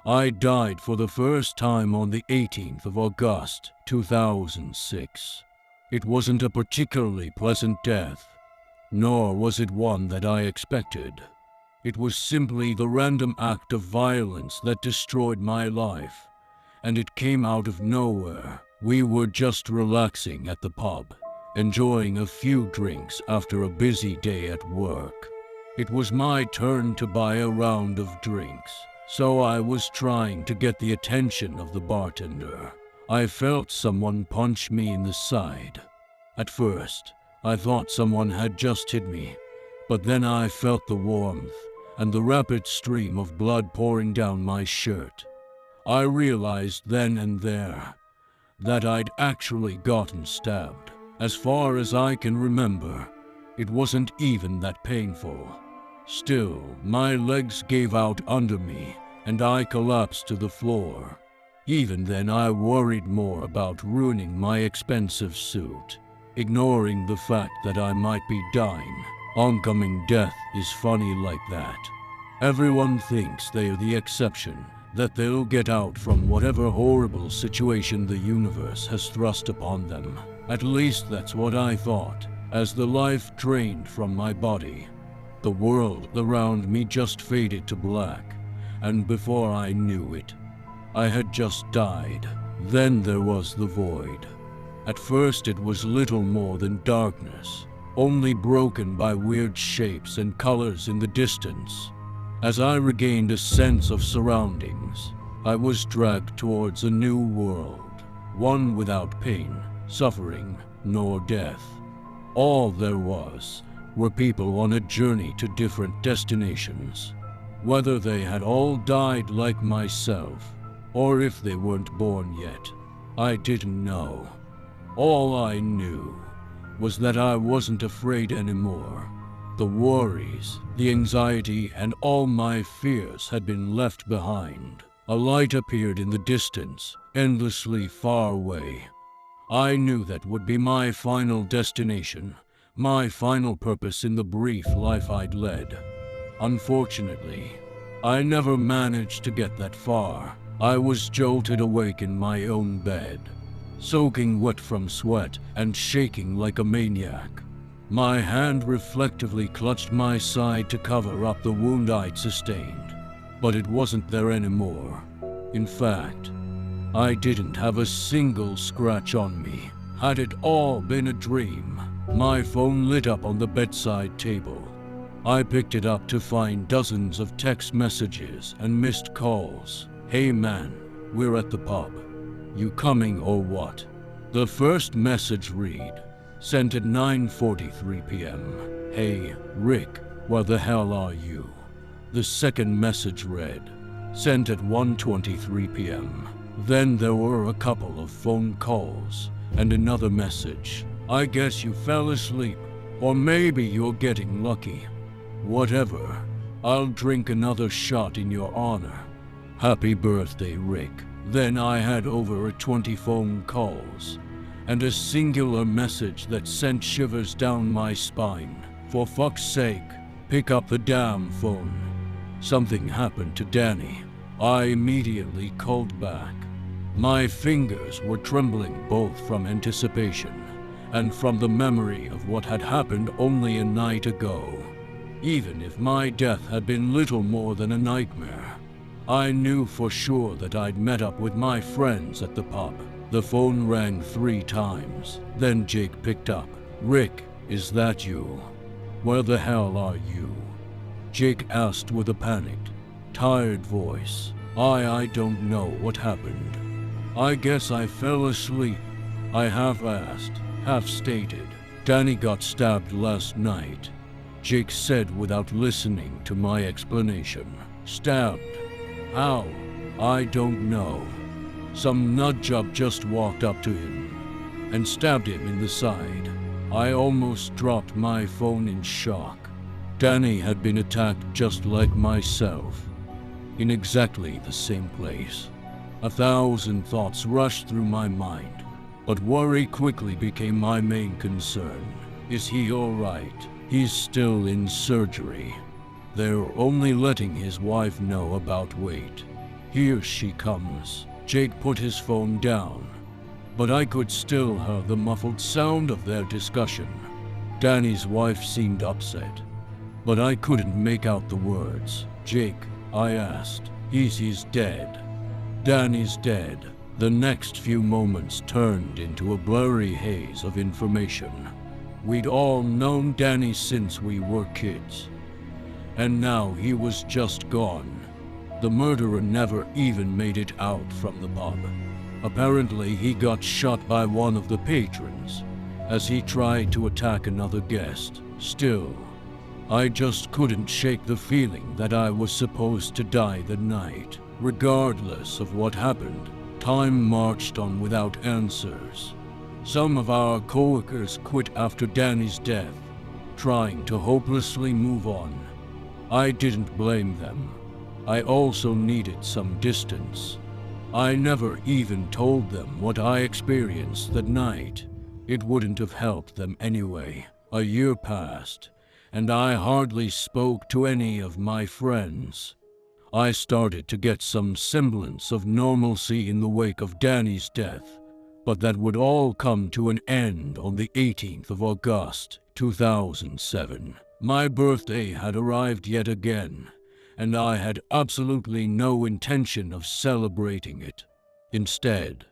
I died for the first time on the 18th of August, 2006. It wasn't a particularly pleasant death, nor was it one that I expected. It was simply the random act of violence that destroyed my life, and it came out of nowhere. We were just relaxing at the pub, enjoying a few drinks after a busy day at work. It was my turn to buy a round of drinks, so I was trying to get the attention of the bartender. I felt someone punch me in the side. At first, I thought someone had just hit me, but then I felt the warmth and the rapid stream of blood pouring down my shirt. I realized then and there that I'd actually gotten stabbed. As far as I can remember, it wasn't even that painful. Still, my legs gave out under me, and I collapsed to the floor. Even then, I worried more about ruining my expensive suit, ignoring the fact that I might be dying. Oncoming death is funny like that. Everyone thinks they're the exception, that they'll get out from whatever horrible situation the universe has thrust upon them. At least that's what I thought, as the life drained from my body. The world around me just faded to black, and before I knew it, I had just died. Then there was the void. At first it was little more than darkness, only broken by weird shapes and colors in the distance. As I regained a sense of surroundings, I was dragged towards a new world, one without pain, suffering, nor death. All there was were people on a journey to different destinations. Whether they had all died like myself, or if they weren't born yet, I didn't know. All I knew was that I wasn't afraid anymore. The worries, the anxiety, and all my fears had been left behind. A light appeared in the distance, endlessly far away. I knew that would be my final destination, my final purpose in the brief life I'd led. Unfortunately, I never managed to get that far. I was jolted awake in my own bed, soaking wet from sweat and shaking like a maniac. My hand reflectively clutched my side to cover up the wound I'd sustained, but it wasn't there anymore. In fact, I didn't have a single scratch on me. Had it all been a dream? My phone lit up on the bedside table. I picked it up to find dozens of text messages and missed calls. "Hey man, we're at the pub. You coming or what?" The first message read, sent at 9:43 p.m. "Hey, Rick, where the hell are you?" The second message read, sent at 1:23 p.m. Then there were a couple of phone calls and another message. "I guess you fell asleep, or maybe you're getting lucky. Whatever, I'll drink another shot in your honor. Happy birthday, Rick." Then I had over 20 phone calls and a singular message that sent shivers down my spine. "For fuck's sake, pick up the damn phone. Something happened to Danny." I immediately called back. My fingers were trembling both from anticipation and from the memory of what had happened only a night ago. Even if my death had been little more than a nightmare, I knew for sure that I'd met up with my friends at the pub. The phone rang 3 times. Then Jake picked up. "Rick, is that you? Where the hell are you?" Jake asked with a panicked, tired voice. I don't know what happened. I guess I fell asleep," I half-asked, half-stated. "Danny got stabbed last night," Jake said without listening to my explanation. "Stabbed? How?" "I don't know. Some nutjob just walked up to him and stabbed him in the side." I almost dropped my phone in shock. Danny had been attacked just like myself, in exactly the same place. 1,000 thoughts rushed through my mind, but worry quickly became my main concern. Is he all right? He's still in surgery. They're only letting his wife know about weight. Here she comes. Jake put his phone down, but I could still hear the muffled sound of their discussion. Danny's wife seemed upset, but I couldn't make out the words. Jake, I asked. He's dead. Danny's dead. The next few moments turned into a blurry haze of information. We'd all known Danny since we were kids, and now he was just gone. The murderer never even made it out from the pub. Apparently, he got shot by one of the patrons as he tried to attack another guest. Still, I just couldn't shake the feeling that I was supposed to die that night. Regardless of what happened, time marched on without answers. Some of our coworkers quit after Danny's death, trying to hopelessly move on. I didn't blame them. I also needed some distance. I never even told them what I experienced that night. It wouldn't have helped them anyway. A year passed, and I hardly spoke to any of my friends. I started to get some semblance of normalcy in the wake of Danny's death, but that would all come to an end on the 18th of August, 2007. My birthday had arrived yet again, and I had absolutely no intention of celebrating it. Instead,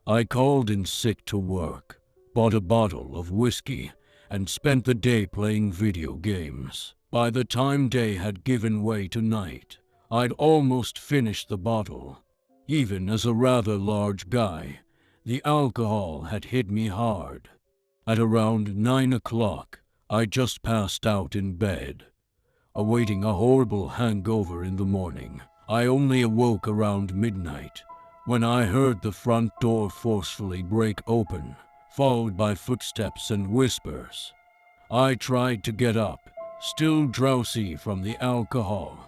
I called in sick to work, bought a bottle of whiskey, and spent the day playing video games. By the time day had given way to night, I'd almost finished the bottle. Even as a rather large guy, the alcohol had hit me hard. At around 9 o'clock, I just passed out in bed, awaiting a horrible hangover in the morning. I only awoke around midnight, when I heard the front door forcefully break open, followed by footsteps and whispers. I tried to get up, still drowsy from the alcohol.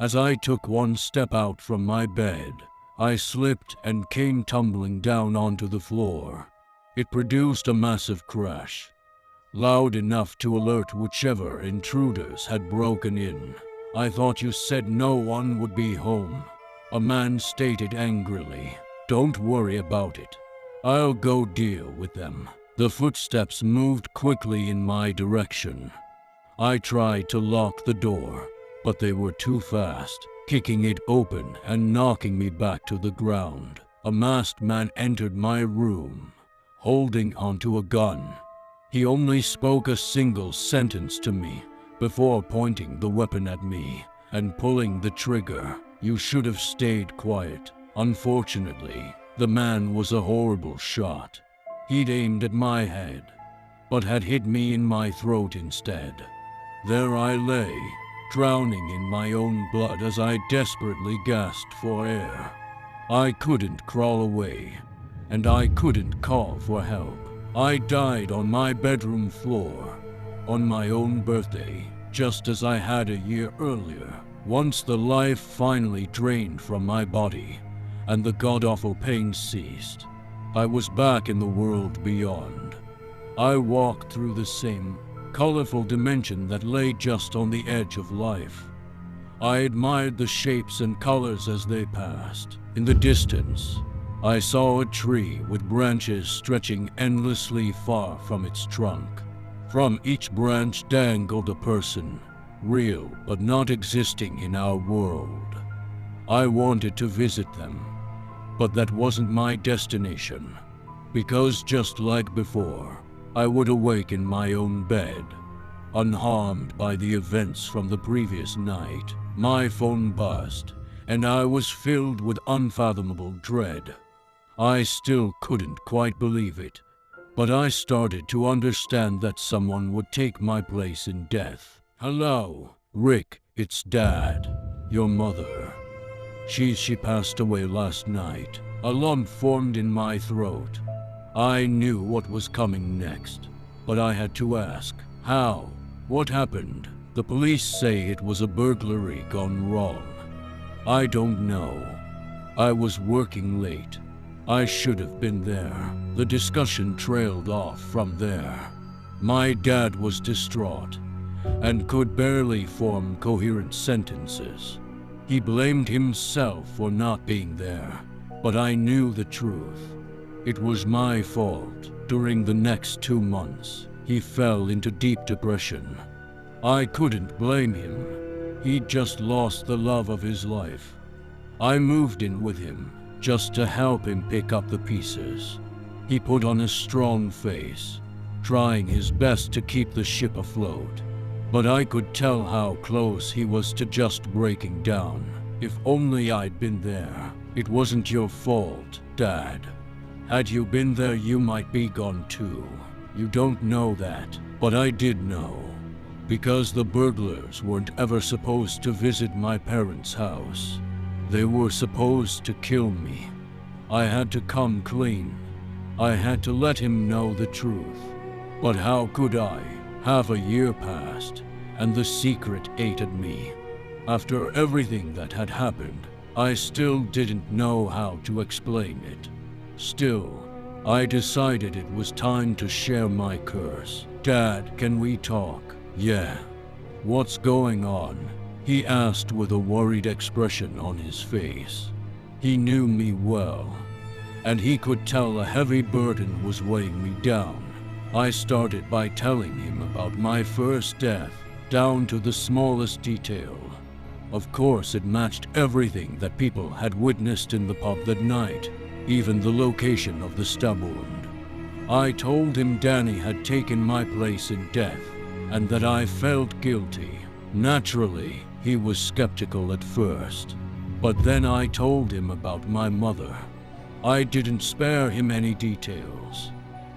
As I took one step out from my bed, I slipped and came tumbling down onto the floor. It produced a massive crash, loud enough to alert whichever intruders had broken in. I thought you said no one would be home, a man stated angrily. Don't worry about it. I'll go deal with them. The footsteps moved quickly in my direction. I tried to lock the door, but they were too fast, kicking it open and knocking me back to the ground. A masked man entered my room, holding onto a gun. He only spoke a single sentence to me before pointing the weapon at me and pulling the trigger. You should have stayed quiet. Unfortunately, the man was a horrible shot. He'd aimed at my head, but had hit me in my throat instead. There I lay, drowning in my own blood as I desperately gasped for air. I couldn't crawl away, and I couldn't call for help. I died on my bedroom floor, on my own birthday, just as I had a year earlier. Once the life finally drained from my body, and the god-awful pain ceased, I was back in the world beyond. I walked through the same colorful dimension that lay just on the edge of life. I admired the shapes and colors as they passed. In the distance, I saw a tree with branches stretching endlessly far from its trunk. From each branch dangled a person, real but not existing in our world. I wanted to visit them, but that wasn't my destination, because just like before, I would awake in my own bed, unharmed by the events from the previous night. My phone buzzed, and I was filled with unfathomable dread. I still couldn't quite believe it, but I started to understand that someone would take my place in death. Hello, Rick, it's Dad, your mother. She passed away last night. A lump formed in my throat. I knew what was coming next, but I had to ask, how? What happened? The police say it was a burglary gone wrong. I don't know. I was working late. I should have been there. The discussion trailed off from there. My dad was distraught and could barely form coherent sentences. He blamed himself for not being there, but I knew the truth. It was my fault. During the next 2 months, he fell into deep depression. I couldn't blame him. He'd just lost the love of his life. I moved in with him, just to help him pick up the pieces. He put on a strong face, trying his best to keep the ship afloat. But I could tell how close he was to just breaking down. If only I'd been there. It wasn't your fault, Dad. Had you been there, you might be gone too. You don't know that, but I did know. Because the burglars weren't ever supposed to visit my parents' house. They were supposed to kill me. I had to come clean. I had to let him know the truth. But how could I? Half a year passed, and the secret ate at me. After everything that had happened, I still didn't know how to explain it. Still, I decided it was time to share my curse. Dad, can we talk? Yeah. What's going on? He asked with a worried expression on his face. He knew me well, and he could tell a heavy burden was weighing me down. I started by telling him about my first death, down to the smallest detail. Of course, it matched everything that people had witnessed in the pub that night, even the location of the stab wound. I told him Danny had taken my place in death, and that I felt guilty. Naturally, he was skeptical at first, but then I told him about my mother. I didn't spare him any details.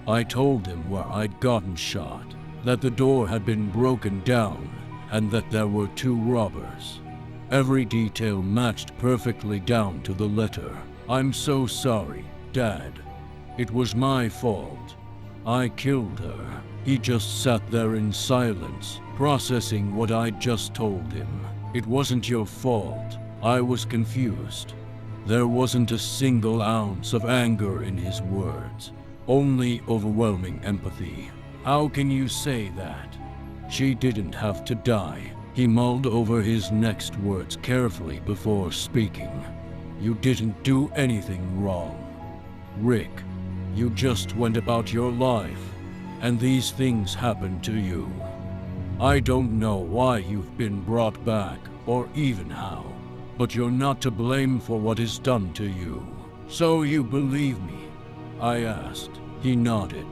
I told him where I'd gotten shot, that the door had been broken down, and that there were 2 robbers. Every detail matched perfectly down to the letter. I'm so sorry, Dad. It was my fault. I killed her. He just sat there in silence, processing what I'd just told him. It wasn't your fault. I was confused. There wasn't a single ounce of anger in his words, only overwhelming empathy. How can you say that? She didn't have to die. He mulled over his next words carefully before speaking. You didn't do anything wrong. Rick, you just went about your life, and these things happened to you. I don't know why you've been brought back, or even how, but you're not to blame for what is done to you. So you believe me? I asked. He nodded,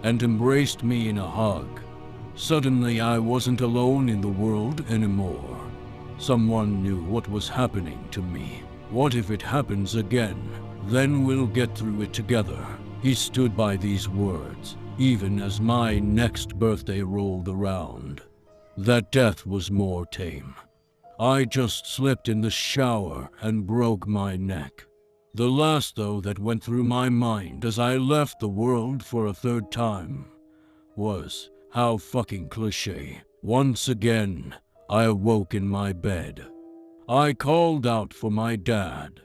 and embraced me in a hug. Suddenly I wasn't alone in the world anymore. Someone knew what was happening to me. What if it happens again? Then we'll get through it together. He stood by these words, even as my next birthday rolled around. That death was more tame. I just slipped in the shower and broke my neck. The last, though, that went through my mind as I left the world for a 3rd time was, how fucking cliche. Once again, I awoke in my bed. I called out for my dad,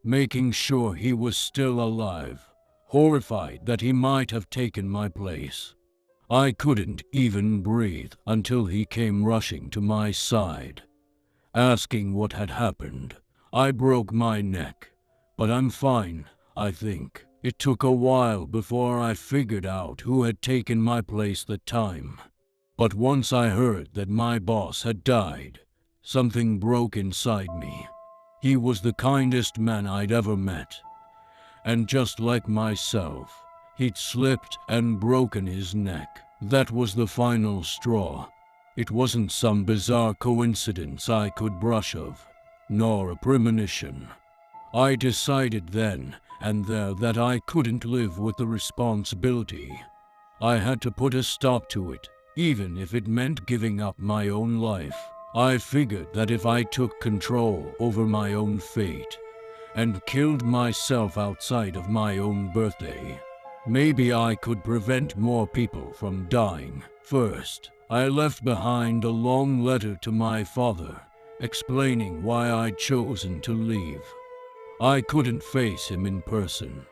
making sure he was still alive, horrified that he might have taken my place. I couldn't even breathe until he came rushing to my side, asking what had happened. I broke my neck, but I'm fine, I think. It took a while before I figured out who had taken my place that time. But once I heard that my boss had died, something broke inside me. He was the kindest man I'd ever met. And just like myself, he'd slipped and broken his neck. That was the final straw. It wasn't some bizarre coincidence I could brush off, nor a premonition. I decided then and there that I couldn't live with the responsibility. I had to put a stop to it, even if it meant giving up my own life. I figured that if I took control over my own fate and killed myself outside of my own birthday, maybe I could prevent more people from dying. First, I left behind a long letter to my father, explaining why I'd chosen to leave. I couldn't face him in person.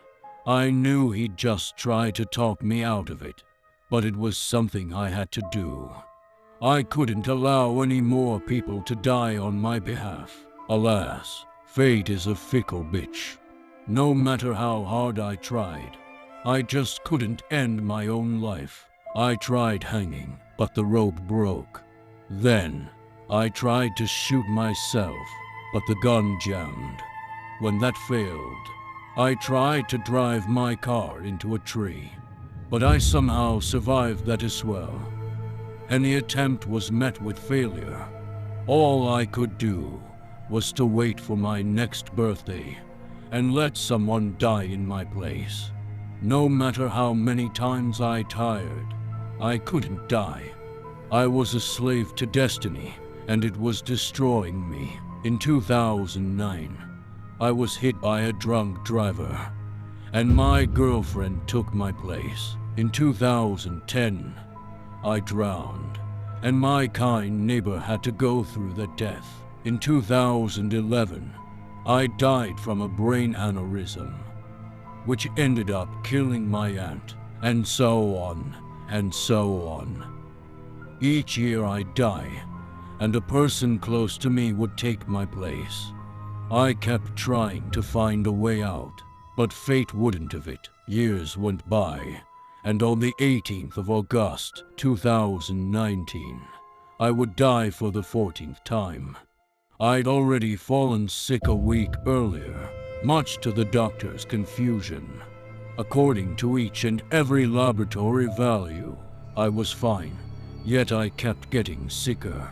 I knew he'd just try to talk me out of it, but it was something I had to do. I couldn't allow any more people to die on my behalf. Alas, fate is a fickle bitch. No matter how hard I tried, I just couldn't end my own life. I tried hanging, but the rope broke. Then, I tried to shoot myself, but the gun jammed. When that failed, I tried to drive my car into a tree, but I somehow survived that as well. Any attempt was met with failure. All I could do was to wait for my next birthday and let someone die in my place. No matter how many times I tired, I couldn't die. I was a slave to destiny, and it was destroying me. In 2009, I was hit by a drunk driver, and my girlfriend took my place. In 2010, I drowned, and my kind neighbor had to go through the death. In 2011, I died from a brain aneurysm, which ended up killing my aunt, and so on, and so on. Each year I'd die, and a person close to me would take my place. I kept trying to find a way out, but fate wouldn't have it. Years went by, and on the 18th of August, 2019, I would die for the 14th time. I'd already fallen sick a week earlier, much to the doctor's confusion. According to each and every laboratory value, I was fine, yet I kept getting sicker.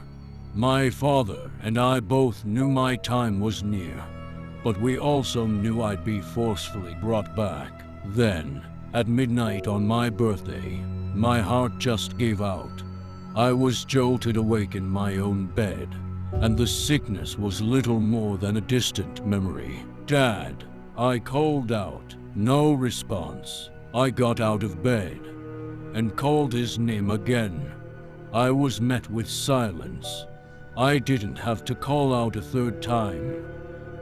My father and I both knew my time was near, but we also knew I'd be forcefully brought back. Then, at midnight on my birthday, my heart just gave out. I was jolted awake in my own bed, and the sickness was little more than a distant memory. "Dad," I called out. No response. I got out of bed and called his name again. I was met with silence. I didn't have to call out a third time.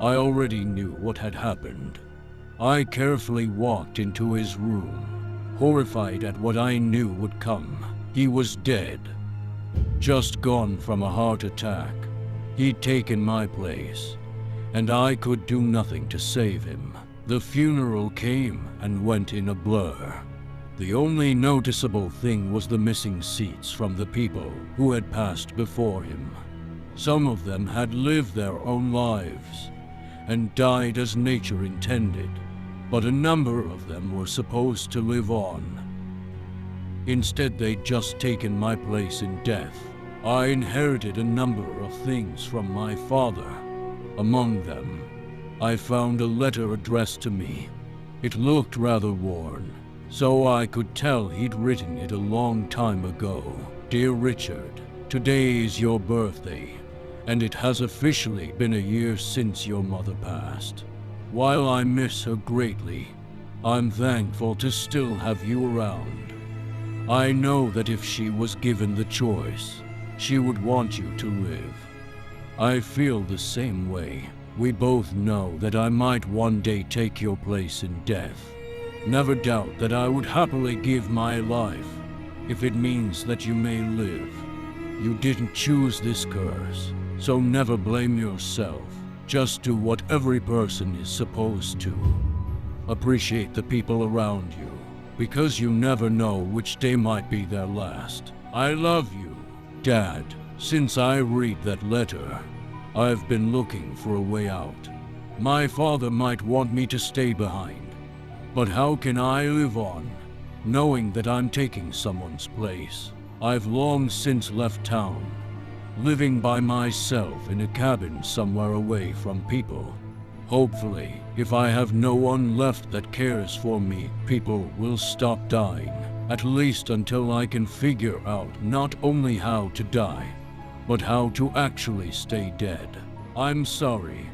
I already knew what had happened. I carefully walked into his room, horrified at what I knew would come. He was dead. Just gone from a heart attack. He'd taken my place, and I could do nothing to save him. The funeral came and went in a blur. The only noticeable thing was the missing seats from the people who had passed before him. Some of them had lived their own lives and died as nature intended, but a number of them were supposed to live on. Instead, they'd just taken my place in death. I inherited a number of things from my father. Among them, I found a letter addressed to me. It looked rather worn, so I could tell he'd written it a long time ago. "Dear Richard, today is your birthday, and it has officially been a year since your mother passed. While I miss her greatly, I'm thankful to still have you around. I know that if she was given the choice, she would want you to live. I feel the same way. We both know that I might one day take your place in death. Never doubt that I would happily give my life if it means that you may live. You didn't choose this curse, so never blame yourself. Just do what every person is supposed to. Appreciate the people around you, because you never know which day might be their last. I love you, Dad. Since I read that letter, I've been looking for a way out. My father might want me to stay behind, but how can I live on, knowing that I'm taking someone's place? I've long since left town, living by myself in a cabin somewhere away from people. Hopefully, if I have no one left that cares for me, people will stop dying, at least until I can figure out not only how to die, but how to actually stay dead. I'm sorry,